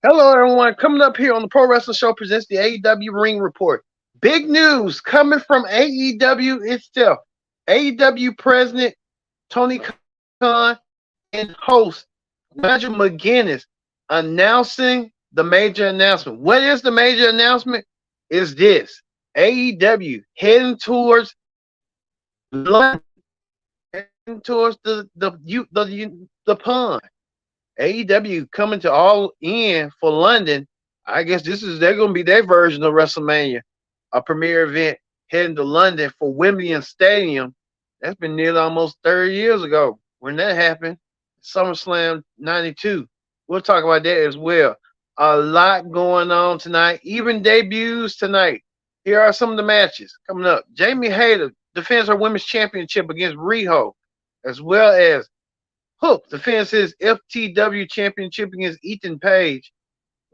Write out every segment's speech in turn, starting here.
Hello, everyone. Coming up here on the Pro Wrestling Show presents the AEW Ring Report. Big news coming from AEW itself. AEW President Tony Khan and host Nigel McGuinness announcing the major announcement. What is the major announcement? Is this AEW heading towards London, heading towards the pond. AEW coming to All In for London. I guess they're gonna be their version of WrestleMania, a premier event heading to London for Wembley Stadium. That's been nearly almost 30 years ago when that happened. SummerSlam '92. We'll talk about that as well. A lot going on tonight, even debuts tonight. Here are some of the matches coming up. Jamie Hayter defends her women's championship against Riho, as well as Hook defends his FTW championship against Ethan Page.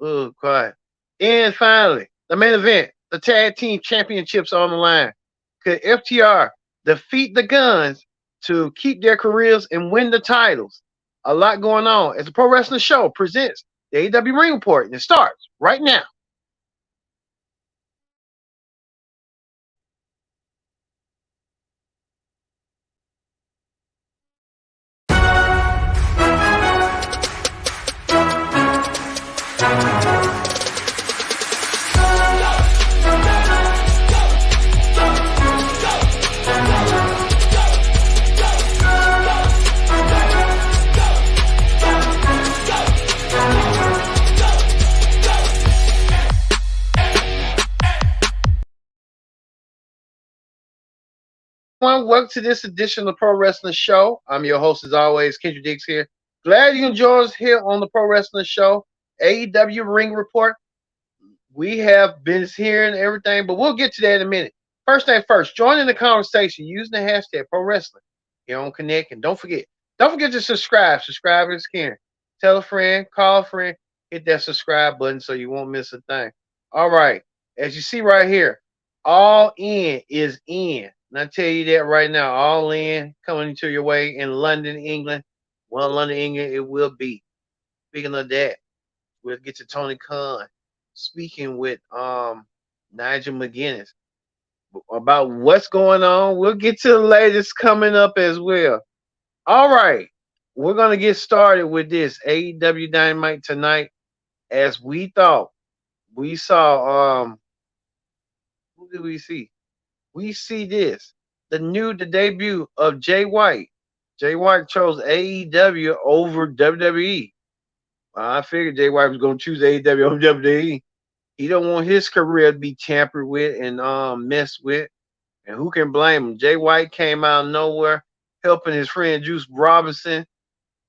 Oh, quiet. And finally, the main event, the tag team championships on the line. Could FTR defeat the Guns to keep their careers and win the titles? A lot going on as the Pro Wrestling Show presents the AEW Ring Report, and it starts right now. Everyone, welcome to this edition of the Pro Wrestling Show. I'm your host, as always, Kendrick Dix here. Glad you can join us here on the Pro Wrestling Show, AEW Ring Report. We have been hearing everything, but we'll get to that in a minute. First thing first, join in the conversation using the hashtag Pro Wrestling here on Connect, and don't forget to subscribe. Subscribe is caring. Tell a friend, call a friend, hit that subscribe button so you won't miss a thing. All right, as you see right here, All In is in. And I tell you that right now, All In coming to your way in London, England. Well, London, England, it will be. Speaking of that, we'll get to Tony Khan speaking with Nigel McGuinness about what's going on. We'll get to the latest coming up as well. All right, we're gonna get started with this AEW Dynamite tonight. As we thought, we saw who did we see? We see this the debut of Jay White. Jay White chose AEW over WWE. I figured Jay White was gonna choose AEW over WWE. He don't want his career to be tampered with and messed with. And who can blame him? Jay White came out of nowhere, helping his friend Juice Robinson,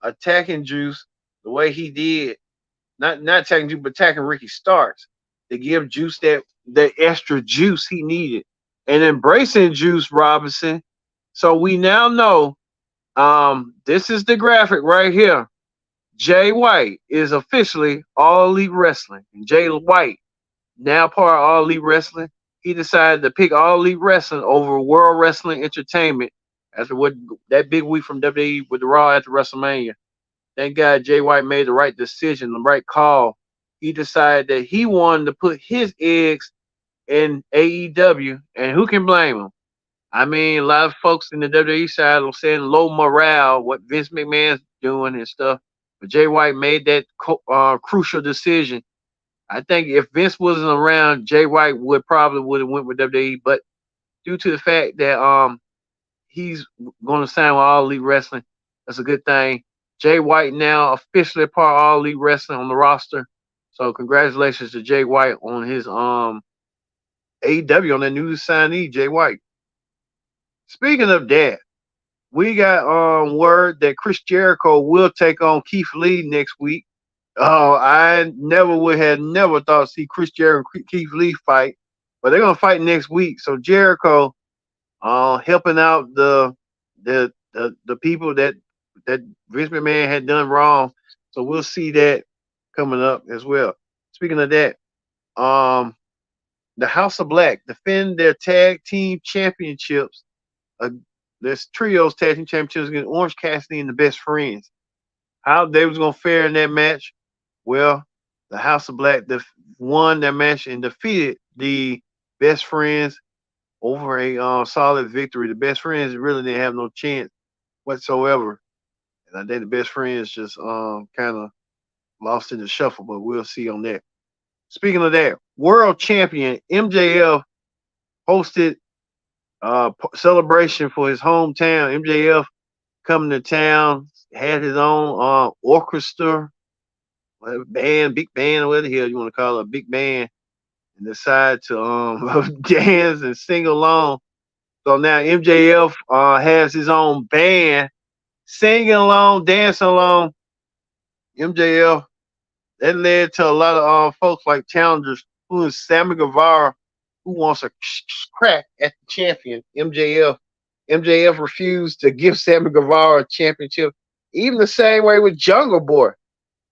attacking Juice the way he did. Not attacking Juice, but attacking Ricky Starks to give Juice that extra juice he needed. And embracing Juice Robinson. So we now know this is the graphic right here. Jay White is officially All Elite Wrestling. And Jay White, now part of All Elite Wrestling, he decided to pick All Elite Wrestling over World Wrestling Entertainment after what that big week from WWE with the Raw after WrestleMania. Thank God Jay White made the right decision, the right call. He decided that he wanted to put his eggs in AEW, and who can blame him? I mean, a lot of folks in the WWE side are saying low morale, what Vince McMahon's doing and stuff. But Jay White made that crucial decision. I think if Vince wasn't around, Jay White would have went with WWE. But due to the fact that he's going to sign with All Elite Wrestling, that's a good thing. Jay White now officially part of All Elite Wrestling on the roster. So congratulations to Jay White on his AEW on that new signee, Jay White. Speaking of that, we got word that Chris Jericho will take on Keith Lee next week. I would have never thought to see Chris Jericho and Keith Lee fight, but they're gonna fight next week. So Jericho helping out the people that Vince McMahon had done wrong. So we'll see that coming up as well. Speaking of that, the House of Black defend their tag team championships. This trios tag team championships against Orange Cassidy and the Best Friends. How they was gonna fare in that match? Well, The House of Black won that match and defeated the Best Friends over a solid victory. The Best Friends really didn't have no chance whatsoever, and I think the Best Friends just kind of lost in the shuffle. But we'll see on that. Speaking of that, world champion MJF hosted celebration for his hometown. MJF coming to town, had his own orchestra, band, big band, whatever the hell you want to call it, a big band, and decided to dance and sing along. So now MJF has his own band, singing along, dancing along. MJF, that led to a lot of folks like challengers, who is Sammy Guevara, who wants a crack at the champion, MJF. MJF refused to give Sammy Guevara a championship, even the same way with Jungle Boy.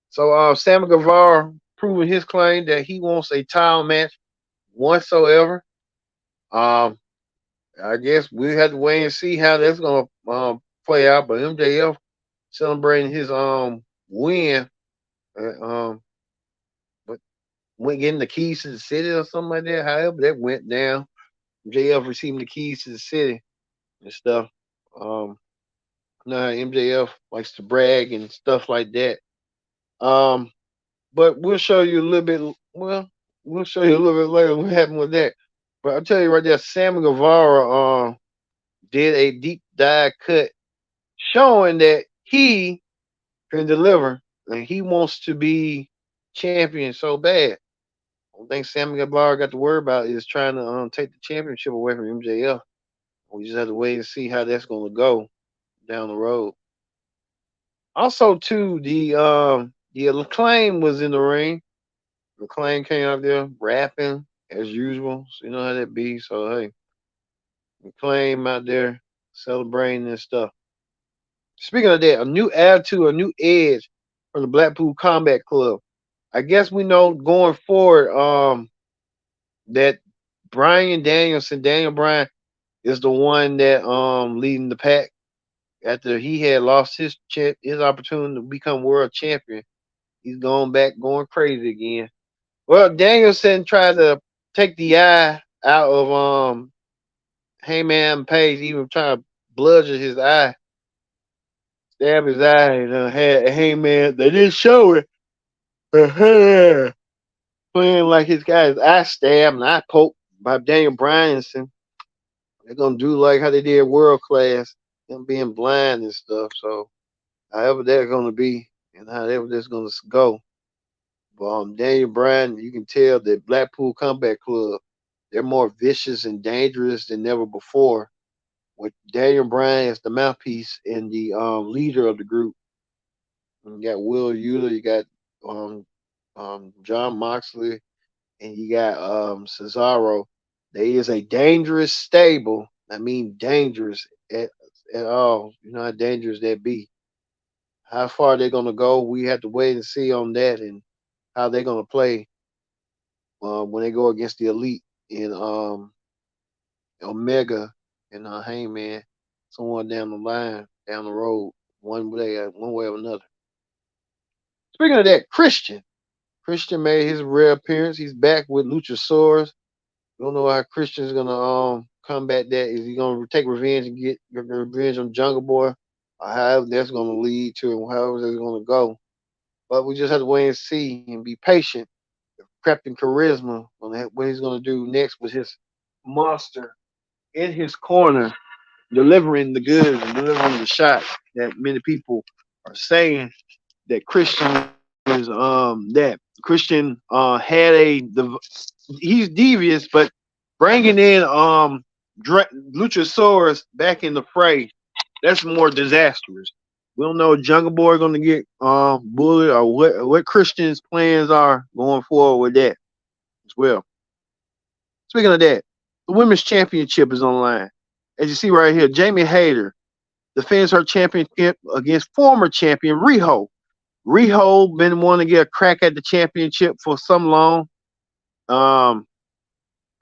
So Sammy Guevara proving his claim that he wants a title match whatsoever. I guess we have to wait and see how that's gonna play out. But MJF celebrating his win, but went getting the keys to the city or something like that. However, that went down. MJF receiving the keys to the city and stuff. Now MJF likes to brag and stuff like that. But we'll show you a little bit. Well, we'll show you a little bit later what happened with that. But I'll tell you right there, Sammy Guevara did a deep dive cut showing that he can deliver and he wants to be champion so bad. One thing Sammy Guevara got to worry about is trying to take the championship away from MJF. We just have to wait and see how that's going to go down the road. Also, too, the Acclaim was in the ring. Acclaim came out there rapping as usual. So you know how that be. So hey, Acclaim out there celebrating and stuff. Speaking of that, a new attitude, a new edge from the Blackpool Combat Club. I guess we know going forward that Daniel Bryan is the one that leading the pack after he had lost his opportunity to become world champion. He's going back, going crazy again. Well, Danielson tried to take the eye out of Heyman Page, even trying to bludgeon his eye, stab his eye, and had Heyman. They didn't show it. Playing like his guy's eye stabbed and eye poked by Daniel Bryanson. They're gonna do like how they did World Class, them being blind and stuff. So, however they're gonna be and however that's gonna go. But Daniel Bryan, you can tell that Blackpool Combat Club, they're more vicious and dangerous than ever before. With Daniel Bryan as the mouthpiece and the leader of the group. And you got Will Euler, you got John Moxley, and you got Cesaro. There is a dangerous stable. I mean, dangerous at all. You know how dangerous that be. How far they're gonna go, we have to wait and see on that, and how they're gonna play when they go against the Elite in Omega and Heyman, someone down the line, down the road, one way or another. Speaking of that, Christian made his rare appearance. He's back with Luchasaurus. Don't know how Christian's gonna combat that. Is he gonna take revenge and get revenge on Jungle Boy, or however that's gonna lead to, and however that's gonna go? But we just have to wait and see and be patient. Captain Charisma on what he's gonna do next with his monster in his corner, delivering the goods and delivering the shot that many people are saying that Christian is Christian had he's devious, but bringing in Luchasaurus back in the fray, that's more disastrous. We don't know if Jungle Boy going to get bullied or what Christian's plans are going forward with that as well. Speaking of that, the women's championship is online. As you see right here, Jamie Hayter defends her championship against former champion Riho. Riho been wanting to get a crack at the championship for some long.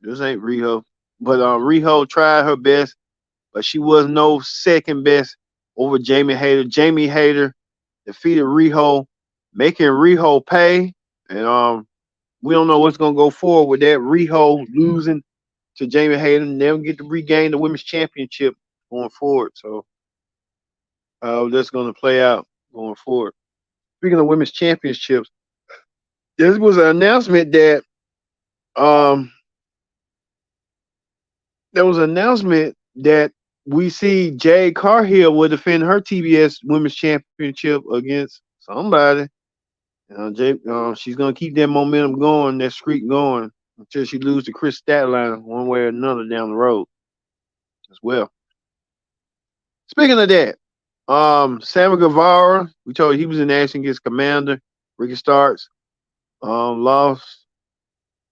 This ain't Riho, but Riho tried her best, but she was no second best over Jamie Hayter. Jamie Hayter defeated Riho, making Riho pay And we don't know what's gonna go forward with that. Riho losing to Jamie Hayden, they'll get to regain the women's championship going forward. So that's gonna play out going forward. Speaking of women's championships, this was an announcement that um there was an announcement that we see Jade Carhill will defend her TBS Women's Championship against somebody. She's gonna keep that momentum going, that streak going until she loses to Chris Statlander one way or another down the road as well. Speaking of that, Sammy Guevara, we told you he was in action against Commander. Ricky Starks lost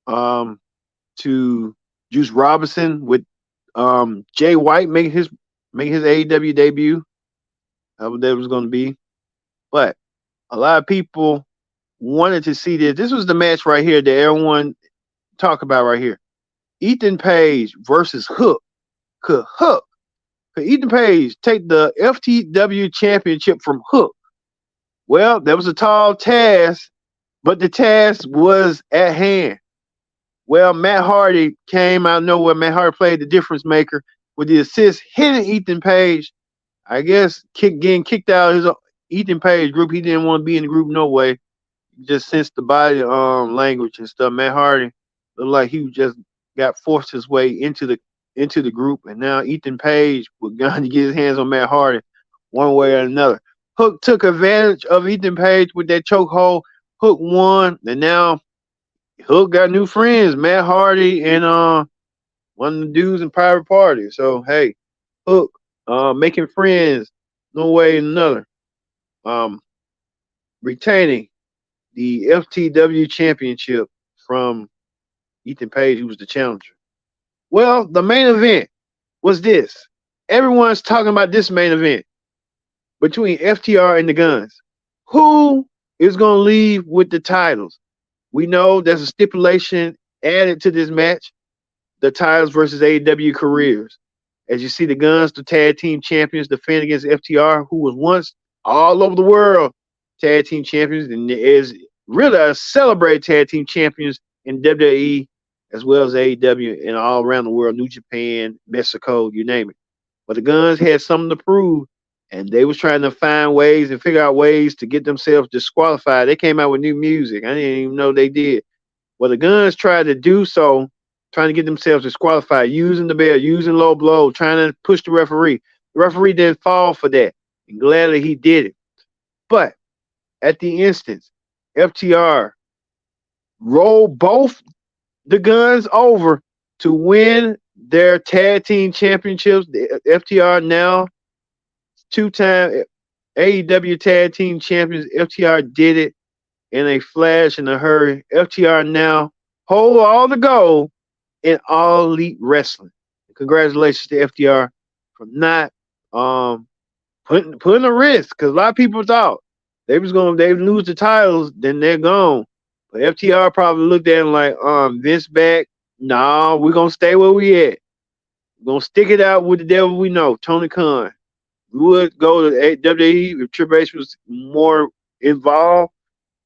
to Juice Robinson with Jay White making his AEW debut. That's what that was going to be. But a lot of people wanted to see this. This was the match right here that everyone talk about right here. Ethan Page versus Hook. Could Ethan Page take the FTW championship from Hook? Well, that was a tall task, but the task was at hand. Well, Matt Hardy came out of nowhere. Matt Hardy played the difference maker with the assist, hitting Ethan Page. I guess getting kicked out of his Ethan Page group. He didn't want to be in the group no way. Just sensed the body language and stuff. Matt Hardy looked like he just got forced his way into the group, and now Ethan Page was going to get his hands on Matt Hardy one way or another. Hook took advantage of Ethan Page with that chokehold. Hook won, and now Hook got new friends, Matt Hardy and one of the dudes in Private Party. So hey, Hook making friends, no way or another. Um, Retaining the FTW championship from Ethan Page, who was the challenger. Well, the main event was this. Everyone's talking about this main event between FTR and the Guns. Who is going to leave with the titles? We know there's a stipulation added to this match, the titles versus AEW careers. As you see, the Guns, the tag team champions, defend against FTR, who was once all over the world tag team champions, and is really a celebrated tag team champions in WWE as well as AEW and all around the world, New Japan, Mexico, you name it. But the Guns had something to prove, and they was trying to find ways and figure out ways to get themselves disqualified. They came out with new music. I didn't even know they did. Well, the Guns tried to do so, trying to get themselves disqualified, using the bell, using low blow, trying to push the referee. The referee didn't fall for that, and gladly he did it. But at the instance, FTR rolled both the Guns over to win their tag team championships. The FTR now two-time AEW tag team champions. FTR did it in a flash, in a hurry. FTR now hold all the gold in All Elite Wrestling. Congratulations to FTR for not putting a risk, because a lot of people thought they lose the titles, then they're gone. But FTR probably looked at him like, Vince back. No, we're gonna stay where we at. We're gonna stick it out with the devil we know, Tony Khan. We would go to WWE if Triple H was more involved.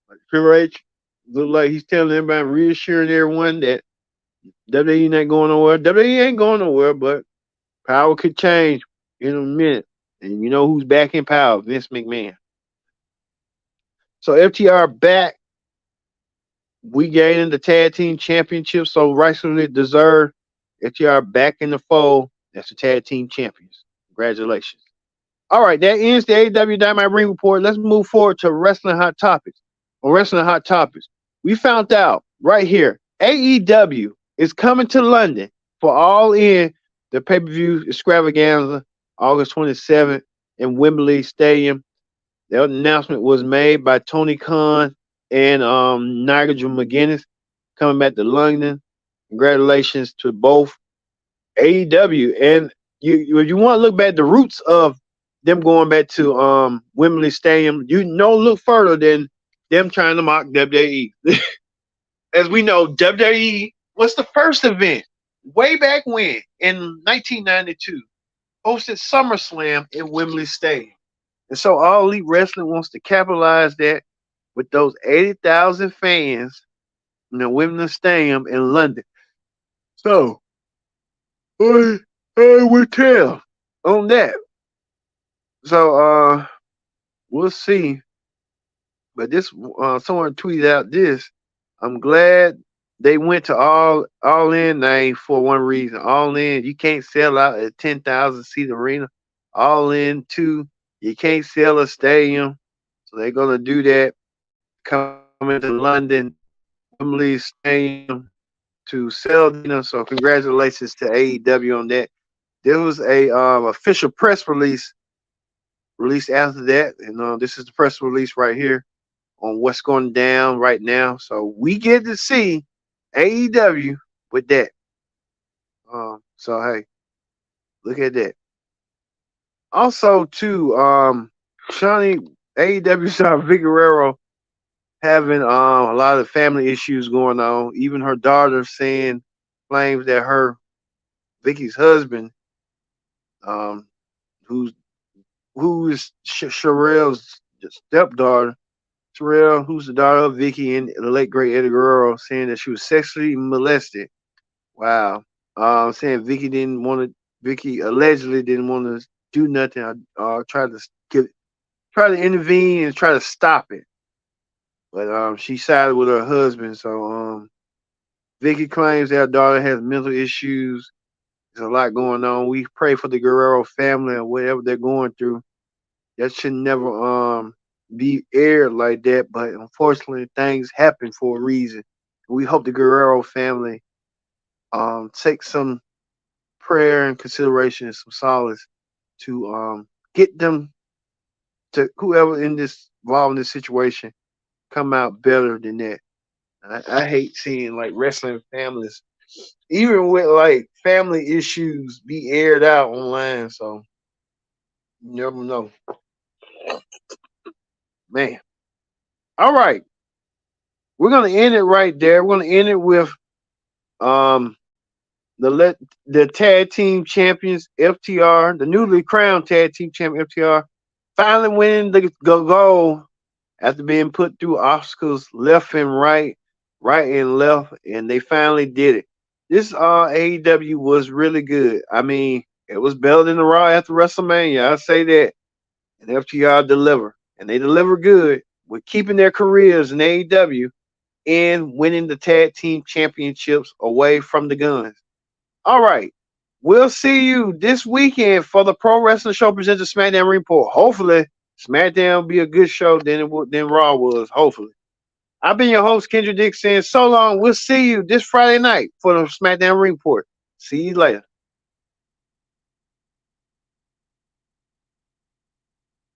Like Triple H looked like he's telling everybody, reassuring everyone that WWE ain't going nowhere. WWE ain't going nowhere, but power could change in a minute. And you know who's back in power? Vince McMahon. So FTR back. We gaining the tag team championship, so rightfully deserved. FTR back in the fold. That's the tag team champions. Congratulations. All right, that ends the AEW Dynamite Ring Report. Let's move forward to Wrestling Hot Topics. On Wrestling Hot Topics, we found out right here, AEW is coming to London for All In, the pay-per-view extravaganza, August 27th in Wembley Stadium. The announcement was made by Tony Khan and Nigel McGuinness coming back to London. Congratulations to both AEW. And you want to look back at the roots of them going back to Wembley Stadium, look further than them trying to mock WWE. As we know, WWE was the first event way back when, in 1992, hosted SummerSlam in Wembley Stadium. And so All Elite Wrestling wants to capitalize that with those 80,000 fans in the Wembley Stadium in London. So, I will tell on that. So, we'll see. But this, someone tweeted out this. I'm glad they went to all in name for one reason. All in, you can't sell out a 10,000 seat arena. All in two, you can't sell a stadium. So they're gonna do that. Coming to London, Wembley Stadium to sell. So congratulations to AEW on that. There was a official press released after that, and this is the press release right here on what's going down right now. So we get to see AEW with that. So hey, look at that. Also, too, Shawnee AEW saw Vicky Guerrero having a lot of family issues going on. Even her daughter saying claims that her Vicky's husband, um, who's who is Sherelle's stepdaughter, Sherelle, who's the daughter of Vicky and the late great Eddie Guerrero, saying that she was sexually molested. Wow. Saying Vicky allegedly didn't want to do nothing. Tried to intervene and try to stop it. But she sided with her husband. So Vicky claims that her daughter has mental issues. There's a lot going on. We pray for the Guerrero family and whatever they're going through. That should never be aired like that. But unfortunately, things happen for a reason. We hope the Guerrero family take some prayer and consideration and some solace to get them to whoever involved in this situation come out better than that. I hate seeing like wrestling families, even with like family issues, be aired out online. So you never know, man. All right, we're gonna end it right there. We're gonna end it with um the tag team champions FTR, the newly crowned tag team champion FTR, finally winning the goal after being put through obstacles left and right and left, and they finally did it. This AEW was really good. I mean, it was better than the Raw after WrestleMania. I say that. And FTR deliver, and they deliver good with keeping their careers in AEW and winning the tag team championships away from the Guns. All right. We'll see you this weekend for the Pro Wrestling Show presented SmackDown Report. Hopefully, SmackDown will be a good show than Raw was. Hopefully. I've been your host, Kendrick Dix, saying so long. We'll see you this Friday night for the SmackDown Report. See you later.